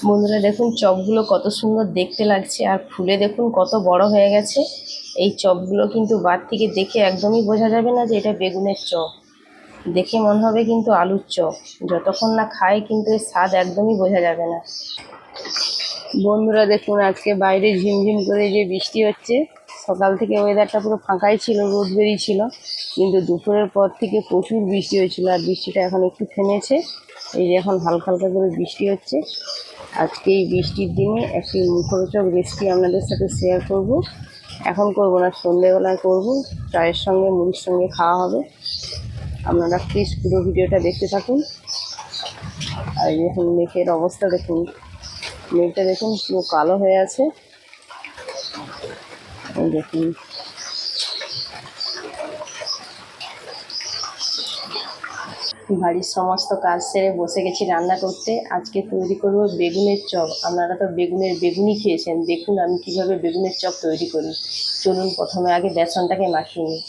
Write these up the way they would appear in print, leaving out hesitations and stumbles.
বন্ধুরা দেখুন চপগুলো কত সুন্দর দেখতে লাগছে, আর ফুলে দেখুন কত বড় হয়ে গেছে। এই চপগুলো কিন্তু বার থেকে দেখে একদমই বোঝা যাবে না যে এটা বেগুনের চপ। দেখে মনে হবে কিন্তু আলুর চপ। যতক্ষণ না খায় কিন্তু এর স্বাদ একদমই বোঝা যাবে না। বন্ধুরা দেখুন আজকে বাইরে ঝিমঝিম করে যে বৃষ্টি হচ্ছে। সকাল থেকে ওয়েদারটা পুরো ফাঁকাই ছিল, রোদ বেরিয়েছিল, কিন্তু দুপুরের পর থেকে প্রচুর বৃষ্টি হয়েছিল। আর বৃষ্টিটা এখন একটু থেমেছে, এই যে এখন হালকা হালকা করে বৃষ্টি হচ্ছে। আজকে এই বৃষ্টির দিনে একটি মুখরোচক রেসিপি আপনাদের সাথে শেয়ার করব। এখন করব না, সন্ধ্যেবেলায় করব, চায়ের সঙ্গে মুড়ির সঙ্গে খাওয়া হবে। আপনারা প্লিজ পুরো ভিডিওটা দেখতে থাকুন। আর এখন মেঘের অবস্থা দেখুন, মেঘটা দেখুন পুরো কালো হয়ে আছে। এই দেখুন বাড়ির সমস্ত কাজ সেরে বসে গেছি রান্না করতে। আজকে তৈরি করব বেগুনের চপ। আপনারা তো বেগুনই খেয়েছেন, দেখুন আমি কিভাবে বেগুনের চপ তৈরি করি। চলুন প্রথমে আগে বেসনটাকে মাখিয়ে নিই।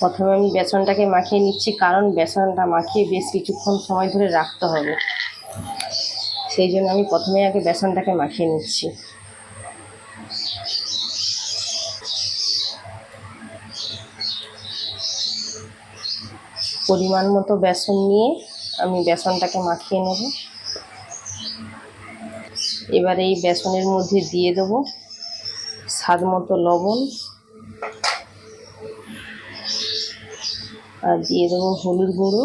প্রথমে আমি বেসনটাকে মাখিয়ে নিচ্ছি, কারণ বেসনটা মাখিয়ে বেশ কিছুক্ষণ সময় ধরে রাখতে হবে। সেই জন্য আমি প্রথমে আগে বেসনটাকে মাখিয়ে নিচ্ছি। পরিমাণ মতো বেসন নিয়ে আমি বেসনটাকে মাখিয়ে নেব। এবার এই বেসনের মধ্যে দিয়ে দেব স্বাদ মতো লবণ, আর দিয়ে দেবো হলুদ গুঁড়ো।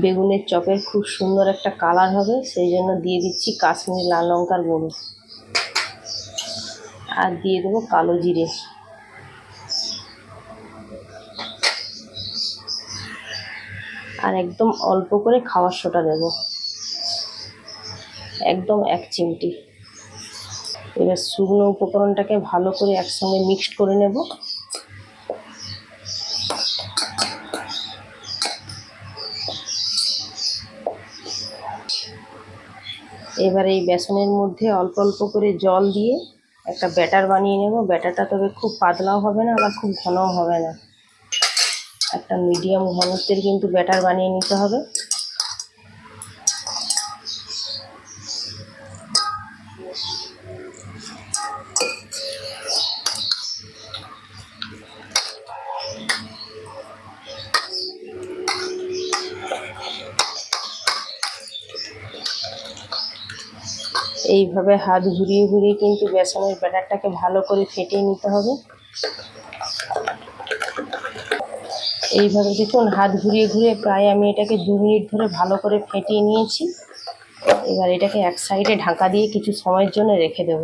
বেগুনের চপের খুব সুন্দর একটা কালার হবে, সেই জন্য দিয়ে দিচ্ছি কাশ্মীরি লাল লঙ্কার গুঁড়ো, আর দিয়ে দেবো কালো জিরে। আর একদম অল্প করে খাওয়ার সোডা দেব, একদম 1 চিমটি। এবার শুকনো উপকরণটাকে ভালো করে একসঙ্গে মিক্সড করে নেব। এবার এই বেসনের মধ্যে অল্প অল্প করে জল দিয়ে একটা ব্যাটার বানিয়ে নেব। ব্যাটারটা তবে খুব পাতলাও হবে না, আবার খুব ঘনও হবে না, একটা মিডিয়াম ঘনত্বের কিন্তু ব্যাটার বানিয়ে নিতে হবে। এইভাবে হাত ঘুরিয়ে ঘুরিয়ে কিন্তু বেসনের ব্যাটারটাকে ভালো করে ফেটিয়ে নিতে হবে। এইভাবে দেখুন হাত ঘুরিয়ে ঘুরিয়ে প্রায় আমি এটাকে 2 মিনিট ধরে ভালো করে ফেটিয়ে নিয়েছি। এবার এটাকে এক সাইডে ঢাকা দিয়ে কিছু সময়ের জন্য রেখে দেব।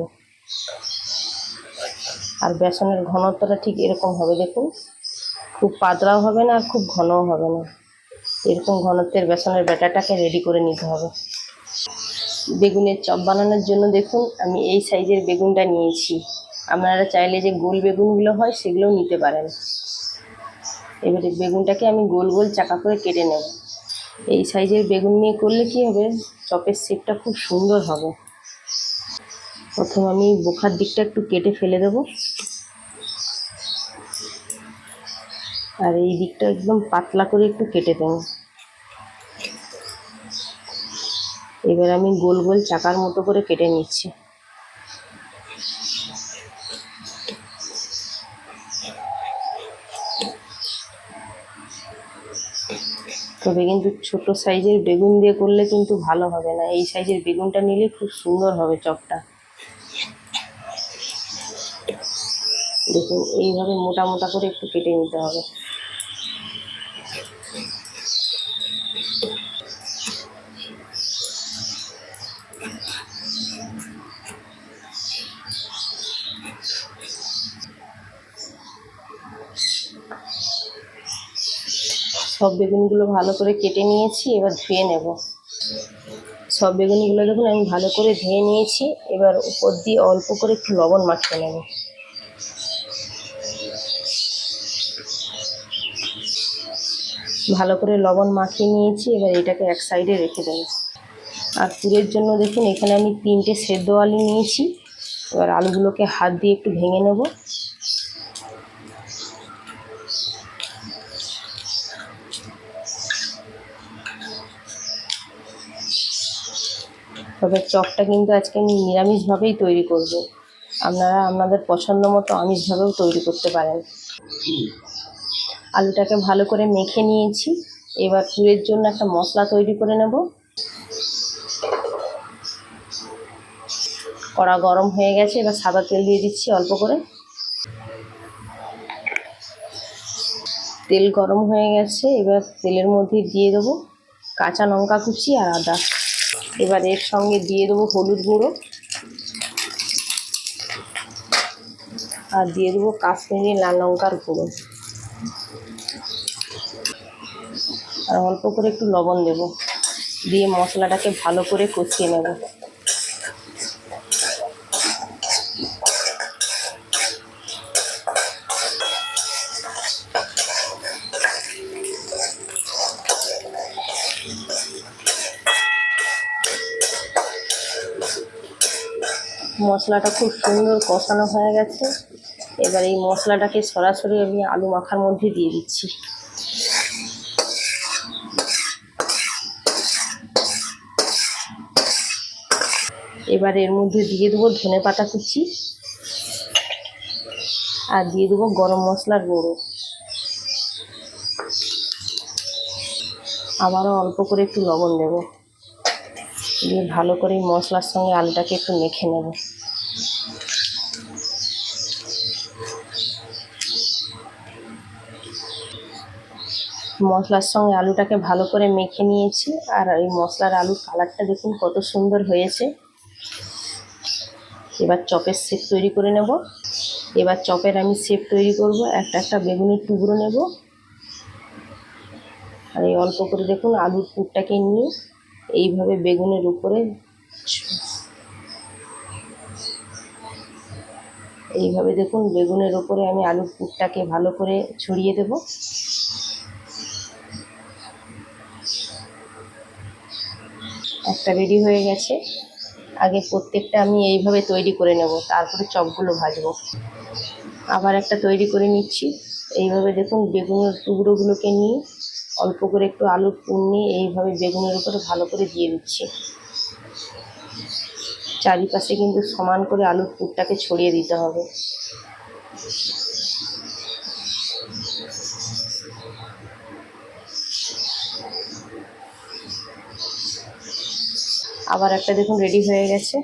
আর বেসনের ঘনত্বটা ঠিক এরকম হবে, দেখুন খুব পাতলাও হবে না আর খুব ঘনও হবে না, এরকম ঘনত্বের বেসনের ব্যাটারটাকে রেডি করে নিতে হবে। বেগুনের চপ বানানোর জন্য দেখুন আমি এই সাইজের বেগুনটা নিয়েছি। আপনারা চাইলে যে গোল বেগুনগুলো হয় সেগুলোও নিতে পারেন। এবারে বেগুনটাকে আমি গোল গোল চাকা করে কেটে নেব। এই সাইজের বেগুন নিয়ে করলে কি হবে, চপের শেপটা খুব সুন্দর হবে। প্রথম আমি বোখার দিকটা একটু কেটে ফেলে দেব, আর এই দিকটা একদম পাতলা করে একটু কেটে দেব। এবার আমি গোল গোল চাকার মতো করে কেটে নিচ্ছি। তবে কিন্তু ছোট সাইজের বেগুন দিয়ে করলে কিন্তু ভালো হবে না, এই সাইজের বেগুনটা নিলে খুব সুন্দর হবে চপটা। দেখুন এইভাবে মোটা মোটা করে একটু কেটে নিতে হবে। সব বেগুনগুলো ভালো করে কেটে নিয়েছি, এবার ধুয়ে নেব। সব বেগুনগুলো দেখুন আমি ভালো করে ধুয়ে নিয়েছি। এবার উপর দিয়ে অল্প করে একটু লবণ মাখিয়ে নেব। ভালো করে লবণ মাখিয়ে নিয়েছি, এবার এটাকে এক সাইডে রেখে দেব। আর পুরের জন্য দেখুন এখানে আমি 3টে সেদ্ধ আলু নিয়েছি। এবার আলুগুলোকে হাত দিয়ে একটু ভেঙে নেব। তবে চপটা কিন্তু আজকে আমি নিরামিষভাবেই তৈরি করব। আপনারা আপনাদের পছন্দ মতো আমিষভাবেও তৈরি করতে পারেন। আলুটাকে ভালো করে মেখে নিয়েছি। এবার পুরের জন্য একটা মশলা তৈরি করে নেব। কড়া গরম হয়ে গেছে, এবার সাদা তেল দিয়ে দিচ্ছি অল্প করে। তেল গরম হয়ে গেছে, এবার তেলের মধ্যে দিয়ে দেবো কাঁচা লঙ্কা কুচি আর আদা। এবার এর সঙ্গে দিয়ে দেবো হলুদ গুঁড়ো আর দিয়ে দেবো কাশ্মীরি লাল লঙ্কার গুঁড়ো আর অল্প করে একটু লবণ দেব। দিয়ে মশলাটাকে ভালো করে কষিয়ে নেব। মশলাটা খুব সুন্দর কষানো হয়ে গেছে। এবার এই মশলাটাকে সরাসরি আমি আলু মাখার মধ্যে দিয়ে দিচ্ছি। এবার এর মধ্যে দিয়ে দেবো ধনেপাতা কুচি আর দিয়ে দেবো গরম মশলার গুঁড়ো। আবারও অল্প করে একটু লবণ দেব। দিয়ে ভালো করে মশলার সঙ্গে আলুটাকে একটু মেখে নেব। মশলার সঙ্গে আলুটাকে ভালো করে মেখে নিয়েছি। আর এই মশলার আলুর কালারটা দেখুন কত সুন্দর হয়েছে। এবার চপের শেপ তৈরি করে নেব। এবার চপের আমি শেপ তৈরি করব। একটা বেগুনের টুকরো নেব আর এই অল্প করে দেখুন আলুর পুরটাকে নিয়ে এইভাবে বেগুনের উপরে এইভাবে দেখুন বেগুনের উপরে আমি আলুর পুরটাকে ভালো করে ছড়িয়ে দেব। একটা রেডি হয়ে গেছে। আগে প্রত্যেকটা আমি এইভাবে তৈরি করে নেব, তারপরে চপগুলো ভাজবো। আবার একটা তৈরি করে নিচ্ছি। এইভাবে দেখুন বেগুনের টুকরোগুলোকে নিয়ে অল্প করে একটু আলুর পুর নিয়ে এইভাবে বেগুনের উপরে ভালো করে দিয়ে দিচ্ছি। চারিপাশে কিন্তু সমান করে আলুর পুরটাকে ছড়িয়ে দিতে হবে। আবার একটা দেখুন রেডি হয়ে গেছে।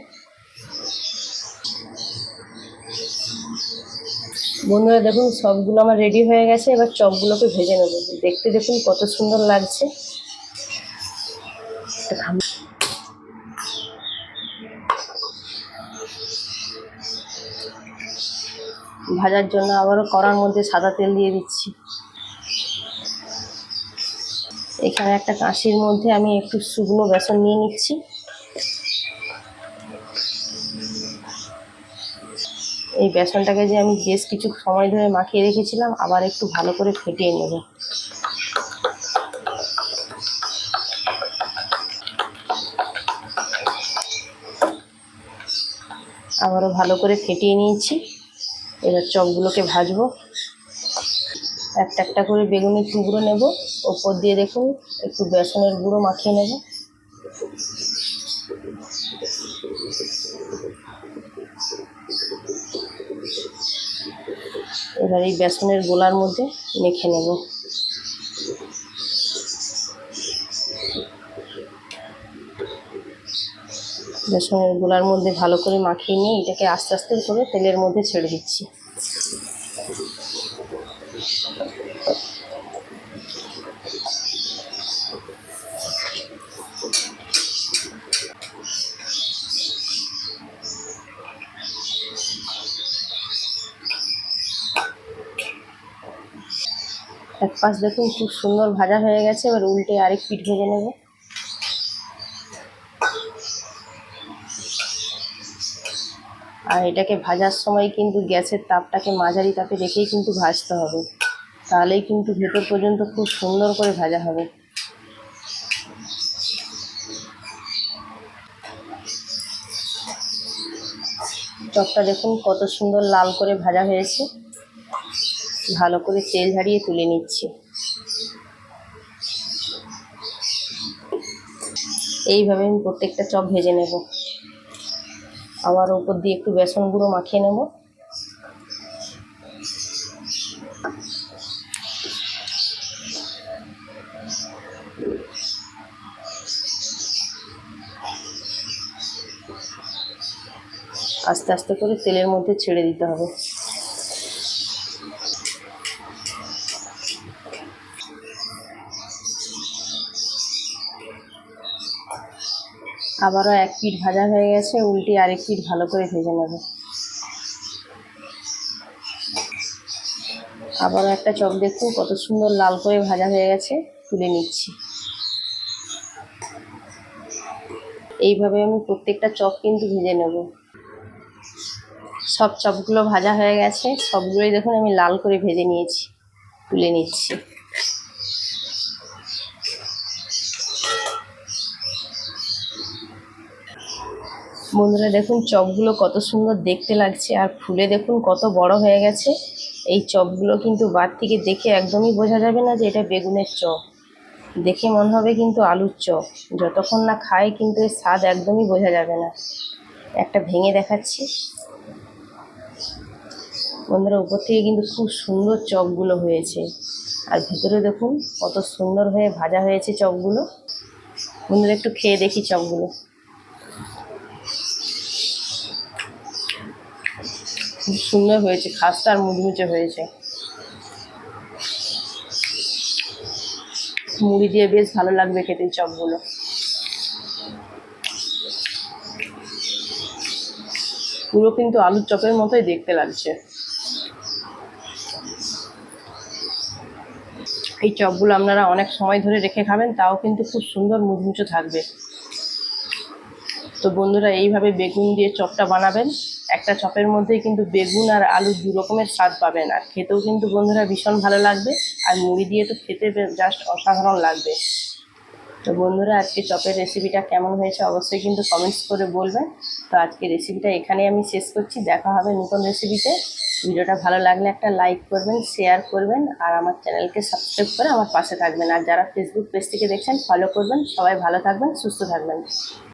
বন্ধুরা দেখুন সবগুলো আমার রেডি হয়ে গেছে। এবার চপগুলোকে ভেজে নেব। দেখতে দেখুন কত সুন্দর লাগছে। ভাজার জন্য আবারও কড়ার মধ্যে সাদা তেল দিয়ে দিচ্ছি। এখানে একটা কাঁচির মধ্যে আমি একটু শুকনো বেসন নিয়ে নিচ্ছি। এই বেসনটাকে যে আমি বেশ কিছু সময় ধরে মাখিয়ে রেখেছিলাম, আবার একটু ভালো করে ফেটিয়ে নেব। আবারও ভালো করে ফেটিয়ে নিয়েছি। এবার চপগুলোকে ভাজবো। একটা করে বেগুনের টুকরো নেব, ওপর দিয়ে দেখুন একটু বেসনের গুঁড়ো মাখিয়ে নেব। এবার এই বেসনের গোলার মধ্যে মেখে নেব। বেসনের গোলার মধ্যে ভালো করে মাখিয়ে নিয়ে এটাকে আস্তে আস্তে করে তেলের মধ্যে ছেড়ে দিচ্ছি। এক পাশ দেখুন খুব সুন্দর ভাজা হয়ে গেছে। এবার উল্টে আরেক পিঠ ভেজে নেব। আর এটাকে ভাজার সময় কিন্তু গ্যাসের তাপটাকে মাঝারি তাপে রেখেই কিন্তু ভাজতে হবে, তাহলেই কিন্তু ভেতর পর্যন্ত খুব সুন্দর করে ভাজা হবে। চপটা দেখুন কত সুন্দর লাল করে ভাজা হয়েছে। ভালো করে তেল ঝাড়িয়ে তুলে নিচ্ছি। এইভাবে আমি প্রত্যেকটা চপ ভেজে নেব। আবার উপর দিয়ে একটু বেসন গুঁড়ো মাখিয়ে নেব। আস্তে আস্তে করে তেলের মধ্যে ছেড়ে দিতে হবে। আবারও এক পিঠ ভাজা হয়ে গেছে, উল্টে আরেক পিঠ ভালো করে ভেজে নেব। আবারও একটা চপ দেখুন কত সুন্দর লাল করে ভাজা হয়ে গেছে, তুলে নিচ্ছি। এইভাবে আমি প্রত্যেকটা চপ কিন্তু ভেজে নেব। সব চপগুলো ভাজা হয়ে গেছে, সবগুলোই দেখুন আমি লাল করে ভেজে নিয়েছি, তুলে নিচ্ছি। বন্ধুরা দেখুন চপগুলো কত সুন্দর দেখতে লাগছে, আর ফুলে দেখুন কত বড় হয়ে গেছে। এই চপগুলো কিন্তু বার থেকে দেখে একদমই বোঝা যাবে না যে এটা বেগুনের চপ। দেখে মনে হবে কিন্তু আলুর চপ। যতক্ষণ না খায় কিন্তু এর স্বাদ একদমই বোঝা যাবে না। একটা ভেঙে দেখাচ্ছি। বন্ধুরা উপর থেকে কিন্তু খুব সুন্দর চপগুলো হয়েছে, আর ভিতরে দেখুন কত সুন্দর হয়ে ভাজা হয়েছে চপগুলো। বন্ধুরা একটু খেয়ে দেখি চপগুলো। খুব সুন্দর হয়েছে, খাস্তা আর মুচমুচে হয়েছে। মুড়ি দিয়ে বেশ ভালো লাগবে খেতে চপগুলো। পুরো কিন্তু আলুর চপের মতোই দেখতে লাগছে। এই চপগুলো আপনারা অনেক সময় ধরে রেখে খাবেন, তাও কিন্তু খুব সুন্দর মুচমুচে থাকবে। তো বন্ধুরা এইভাবে বেগুন দিয়ে চপটা বানাবেন। একটা চপের মধ্যেই কিন্তু বেগুন আর আলু দু রকমের স্বাদ পাবেন, আর খেতেও কিন্তু বন্ধুরা ভীষণ ভালো লাগবে। আর মুড়ি দিয়ে তো খেতে জাস্ট অসাধারণ লাগবে। তো বন্ধুরা আজকে চপের রেসিপিটা কেমন হয়েছে অবশ্যই কিন্তু কমেন্টস করে বলবেন। তো আজকে রেসিপিটা এখানেই আমি শেষ করছি। দেখা হবে নতুন রেসিপিতে। ভিডিওটা ভালো লাগলে একটা লাইক করবেন, শেয়ার করবেন, আর আমার চ্যানেলকে সাবস্ক্রাইব করে আমার পাশে থাকবেন। আর যারা ফেসবুক পেজ থেকে দেখছেন ফলো করবেন। সবাই ভালো থাকবেন, সুস্থ থাকবেন।